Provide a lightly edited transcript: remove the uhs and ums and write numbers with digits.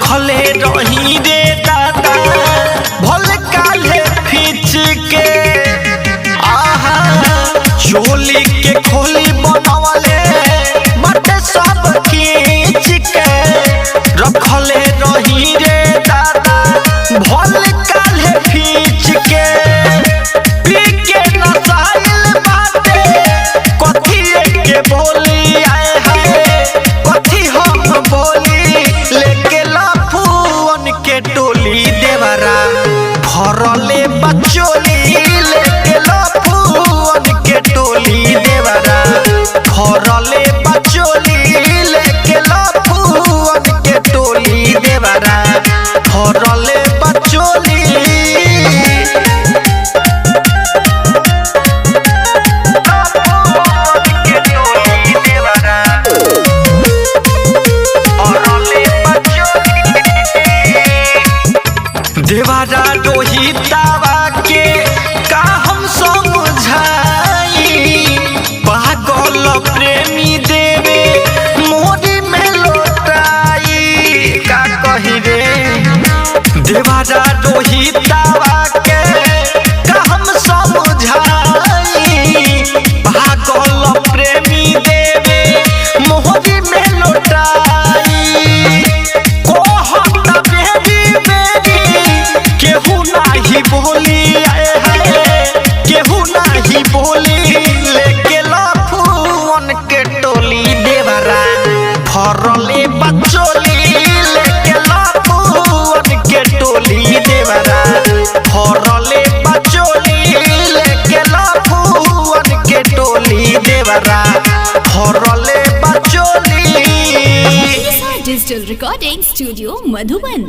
रखले रही रे दादा भल काले खींच के आहा चोली के खोली बनवले बट सब खींच के रखले रही रे दादा भल काले खींच के पी के नसाइल बाटे कथी के बोली आए हाय कथी हम बोली लेके लाफुअन के टोली देवरा भरले बचोली लेके लाफुअन के टोली देवरा भरले बचोली लेके लाफुअन के टोली देवरा भरले बचोली देवारा रोहितावा के का हम समझाई पागल प्रेमी देवे मोरी में लौटाई का कही रे देवारा रोहितावा के का हम समझाई पागल प्रेमी देवे मोरी में लौटाई केहू नाही बोली आए हाय केहू नाही बोली लेके लाफुअन के टोली देवरा भरले बचोली लेके लाफुअन के टोली देवरा भरले बचोली लेके लाफुअन के टोली देवरा भरले बचोली। Digital recording studio Madhuban.